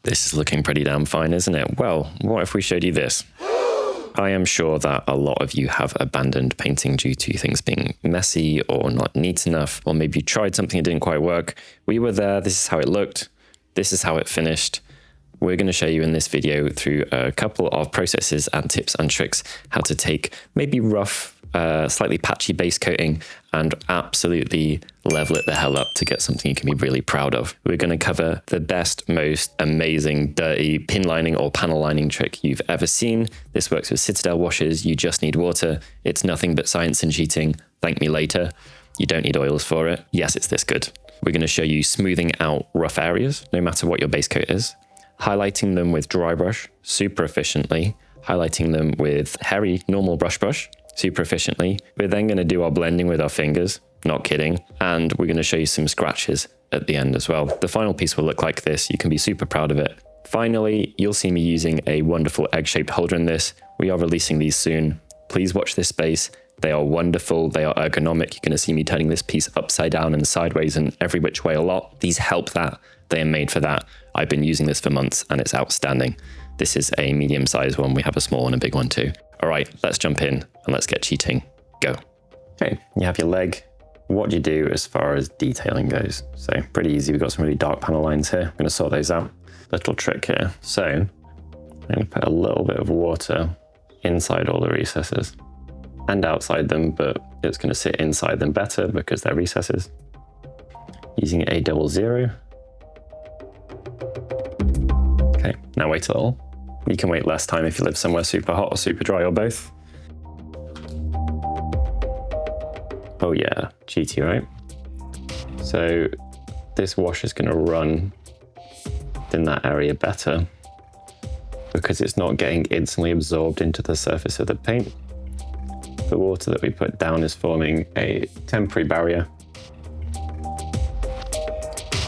This is looking pretty damn fine, isn't it? Well, what if we showed you this? I am sure that a lot of you have abandoned painting due to things being messy or not neat enough, or maybe you tried something that didn't quite work. We were there, this is how it looked, this is how it finished. We're going to show you in this video through a couple of processes and tips and tricks how to take maybe rough, slightly patchy base coating and absolutely level it the hell up to get something you can be really proud of. We're going to cover the best, most amazing, dirty pin lining or panel lining trick you've ever seen. This works with Citadel washes. You just need water. It's nothing but science and cheating. Thank me later. You don't need oils for it. Yes, it's this good. We're going to show you smoothing out rough areas, no matter what your base coat is, highlighting them with Drybrush super efficiently, highlighting them with hairy normal brush super efficiently. We're then going to do our blending with our fingers, not kidding, and we're going to show you some scratches at the end as well. The final piece will look like this. You can be super proud of it. Finally, you'll see me using a wonderful egg-shaped holder in this. We are releasing these soon. Please watch this space. They are wonderful. They are ergonomic. You're going to see me turning this piece upside down and sideways and every which way a lot. These help that. They are made for that. I've been using this for months and it's outstanding. This is a medium-sized one. We have a small and a big one too. All right, let's jump in and let's get cheating. Go. Okay, you have your leg. What do you do as far as detailing goes? So pretty easy. We've got some really dark panel lines here. I'm going to sort those out. Little trick here. So I'm going to put a little bit of water inside all the recesses and outside them, but it's going to sit inside them better because they're recesses. Using a 00. Okay, now wait a little. You can wait less time if you live somewhere super hot or super dry or both. Oh yeah, cheaty, right? So this wash is going to run in that area better because it's not getting instantly absorbed into the surface of the paint. The water that we put down is forming a temporary barrier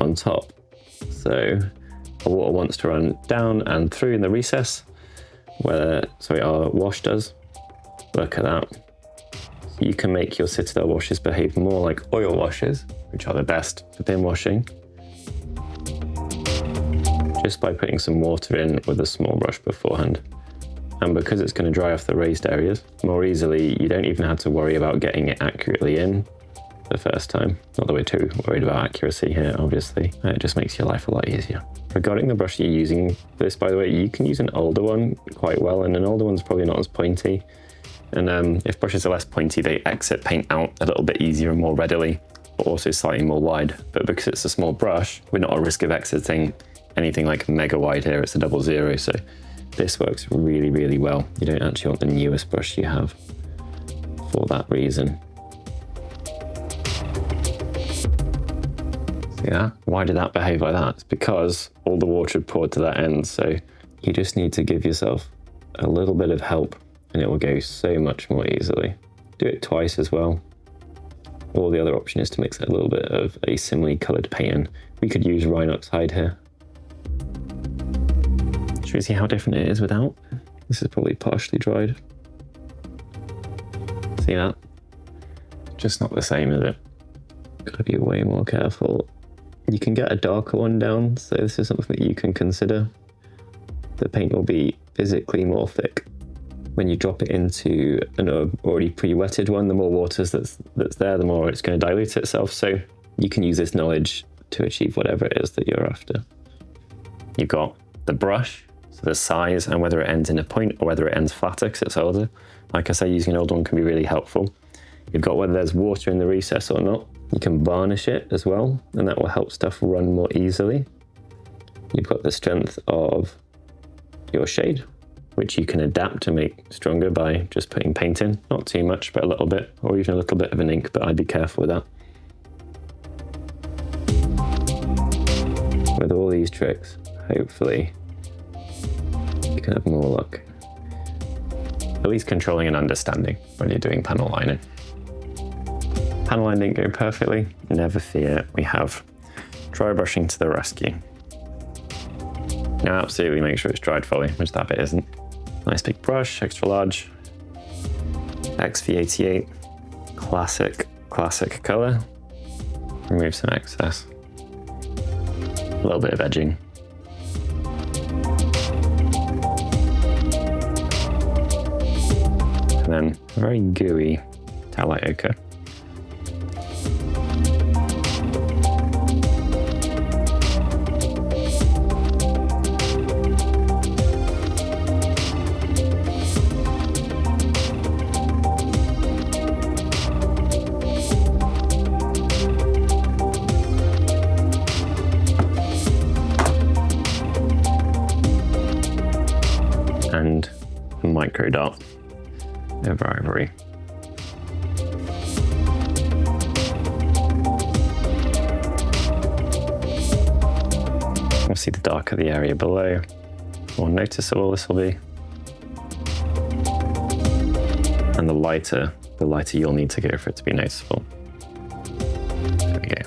on top. So the water wants to run down and through in the recess where, our wash does. Look at that. So you can make your Citadel washes behave more like oil washes, which are the best for bin washing, just by putting some water in with a small brush beforehand. And because it's going to dry off the raised areas more easily, you don't even have to worry about getting it accurately in the first time. Not that we're too worried about accuracy here, obviously. It just makes your life a lot easier. Regarding the brush you're using for this, by the way, you can use an older one quite well, and an older one's probably not as pointy. And if brushes are less pointy, they exit paint out a little bit easier and more readily, but also slightly more wide. But because it's a small brush, we're not at risk of exiting anything like mega wide here. It's a 00, so this works really, really well. You don't actually want the newest brush you have for that reason. Yeah, why did that behave like that? It's because all the water had poured to that end, so you just need to give yourself a little bit of help and it will go so much more easily. Do it twice as well. Or the other option is to mix a little bit of a similarly coloured paint in. We could use Rhinox hide here. Should we see how different it is without? This is probably partially dried. See that? Just not the same, is it? Gotta be way more careful. You can get a darker one down, so this is something that you can consider. The paint will be physically more thick. When you drop it into an already pre-wetted one, the more water that's there, the more it's going to dilute itself. So you can use this knowledge to achieve whatever it is that you're after. You've got the brush, so the size and whether it ends in a point or whether it ends flatter because it's older. Like I say, using an old one can be really helpful. You've got whether there's water in the recess or not. You can varnish it as well, and that will help stuff run more easily. You've got the strength of your shade, which you can adapt to make stronger by just putting paint in. Not too much, but a little bit, or even a little bit of an ink, but I'd be careful with that. With all these tricks, hopefully you can have more luck. At least controlling and understanding when you're doing panel lining. Panel line didn't go perfectly. Never fear, we have dry brushing to the rescue. Now absolutely make sure it's dried fully, which that bit isn't. Nice big brush, extra large, XV88, classic color. Remove some excess. A little bit of edging. very gooey talite ochre. And a micro dot over ivory. We'll see the darker the area below, more noticeable this will be. And the lighter you'll need to go for it to be noticeable. There we go.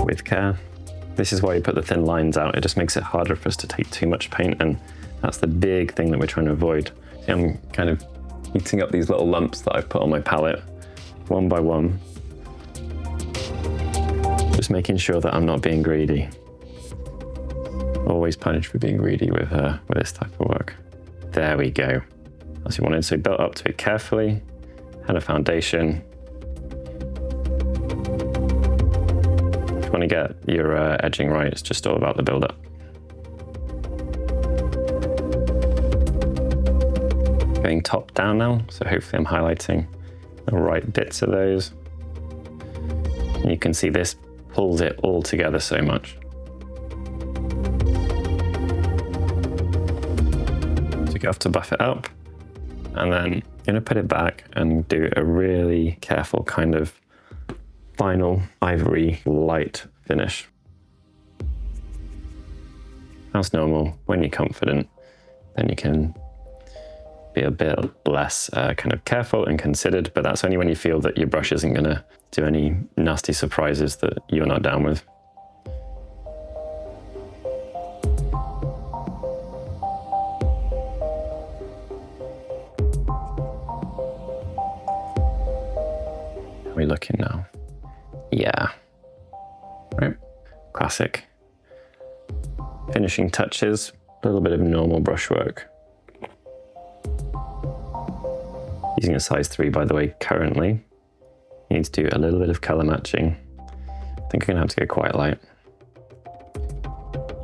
With care. This is why you put the thin lines out. It just makes it harder for us to take too much paint, and that's the big thing that we're trying to avoid. See, I'm kind of heating up these little lumps that I've put on my palette, one by one. Just making sure that I'm not being greedy. Always punished for being greedy with this type of work. There we go. As you wanted, so built up to it carefully, had a foundation. If you want to get your edging right, it's just all about the build-up. Going top down now, so hopefully I'm highlighting the right bits of those. And you can see this pulls it all together so much. So you have to buff it up, and then you're going to put it back and do a really careful kind of final ivory light finish. As normal, when you're confident, then you can be a bit less kind of careful and considered, but that's only when you feel that your brush isn't going to do any nasty surprises that you're not down with. How are we looking now? Yeah. Right. Classic. Finishing touches, a little bit of normal brushwork. Using a size 3, by the way, currently. You need to do a little bit of color matching. I think I'm gonna have to go quite light.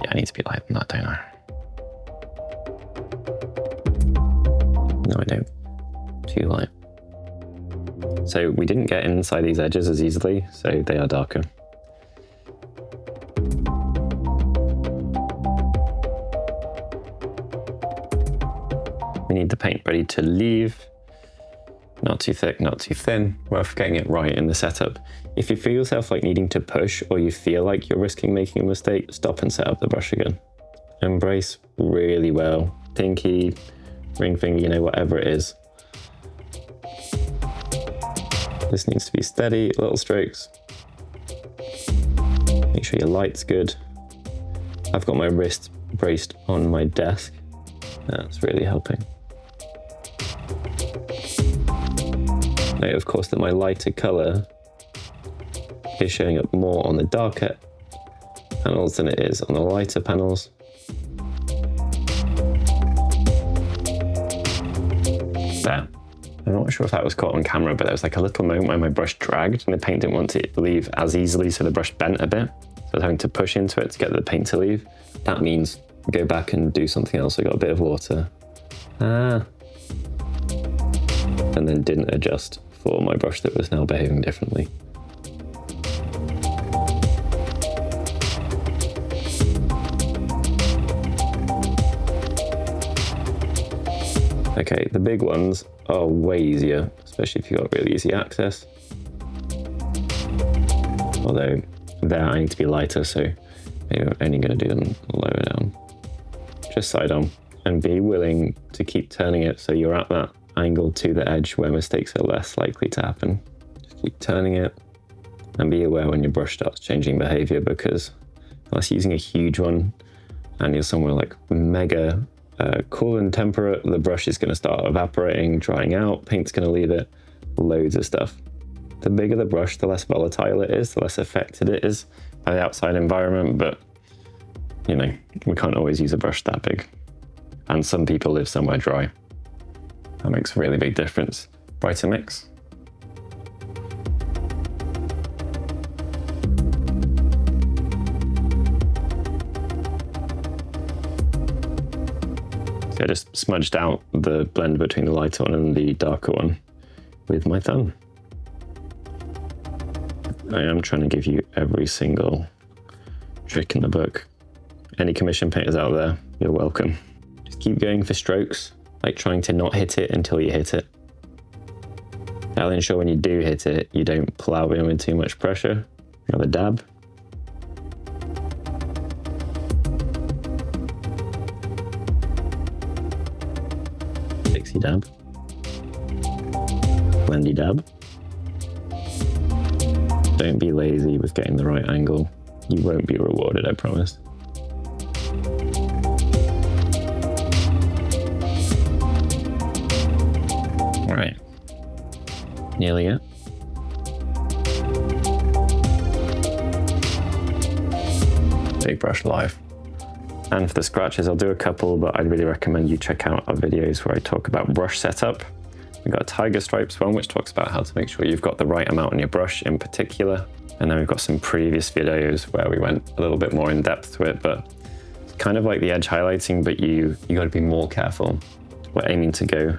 Yeah, I need to be light than that, don't I? No, I don't. Too light. So we didn't get inside these edges as easily, so they are darker. We need the paint ready to leave. Not too thick, not too thin. Worth getting it right in the setup. If you feel yourself like needing to push, or you feel like you're risking making a mistake, stop and set up the brush again. Embrace really well. Pinky, ring finger, you know, whatever it is. This needs to be steady, little strokes. Make sure your light's good. I've got my wrist braced on my desk. That's really helping. Note, of course, that my lighter color is showing up more on the darker panels than it is on the lighter panels. There. I'm not sure if that was caught on camera, but there was like a little moment where my brush dragged and the paint didn't want to leave as easily, so the brush bent a bit. So I was having to push into it to get the paint to leave. That means go back and do something else. I got a bit of water. And then didn't adjust for my brush that was now behaving differently. Okay, the big ones are way easier, especially if you've got really easy access. Although there I need to be lighter, so maybe I'm only going to do them lower down. Just side on, and be willing to keep turning it so you're at that angle to the edge where mistakes are less likely to happen. Just keep turning it, and be aware when your brush starts changing behavior, because unless you're using a huge one and you're somewhere like mega cool and temperate, the brush is going to start evaporating, drying out, paint's going to leave it, loads of stuff. The bigger the brush, the less volatile it is, the less affected it is by the outside environment, but you know, we can't always use a brush that big. And some people live somewhere dry. That makes a really big difference. Brighter mix. So I just smudged out the blend between the lighter one and the darker one with my thumb. I am trying to give you every single trick in the book. Any commission painters out there, you're welcome. Just keep going for strokes, like trying to not hit it until you hit it. That'll ensure when you do hit it, you don't plow in with too much pressure. Another dab. Pixie dab. Blendy dab. Don't be lazy with getting the right angle. You won't be rewarded, I promise. All right, nearly it. Big brush live. And for the scratches, I'll do a couple, but I'd really recommend you check out our videos where I talk about brush setup. We've got a tiger stripes one, which talks about how to make sure you've got the right amount on your brush in particular. And then we've got some previous videos where we went a little bit more in depth to it, but it's kind of like the edge highlighting, but you got to be more careful. We're aiming to go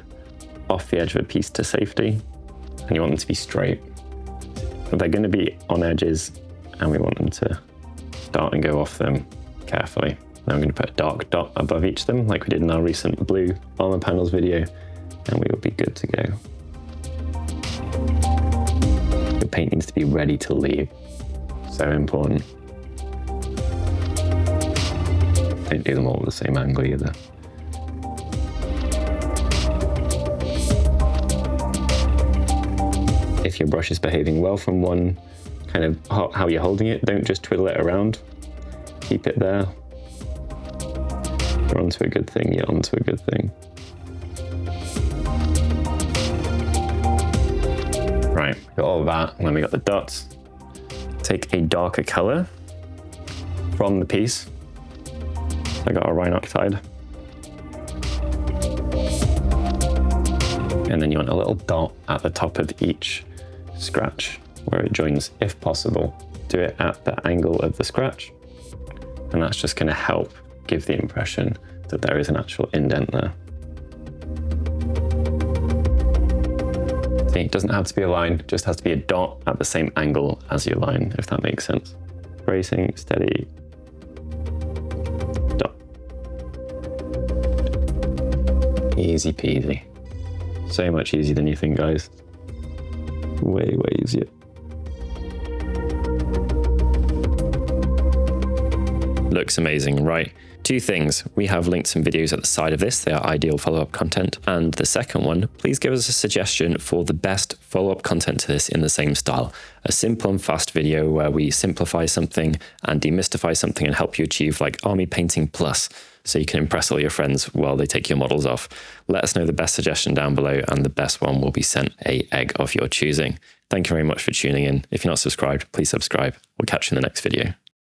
off the edge of a piece to safety, and you want them to be straight. But they're going to be on edges, and we want them to start and go off them carefully. Now I'm going to put a dark dot above each of them, like we did in our recent blue armor panels video, and we will be good to go. Your paint needs to be ready to leave. So important. Don't do them all at the same angle either. If your brush is behaving well from one, kind of how you're holding it, don't just twiddle it around. Keep it there. You're onto a good thing, you're onto a good thing. Right, got all of that, and then we got the dots. Take a darker color from the piece. I got a rhinoctide. And then you want a little dot at the top of each scratch where it joins, if possible. Do it at the angle of the scratch. And that's just going to help give the impression that there is an actual indent there. See, it doesn't have to be a line, it just has to be a dot at the same angle as your line, if that makes sense. Tracing, steady, dot. Easy peasy. So much easier than you think, guys. Way, way easier. Looks amazing, right? Two things. We have linked some videos at the side of this. They are ideal follow-up content. And the second one, please give us a suggestion for the best follow-up content to this in the same style. A simple and fast video where we simplify something and demystify something and help you achieve like Army Painting Plus, so you can impress all your friends while they take your models off. Let us know the best suggestion down below, and the best one will be sent an egg of your choosing. Thank you very much for tuning in. If you're not subscribed, please subscribe. We'll catch you in the next video.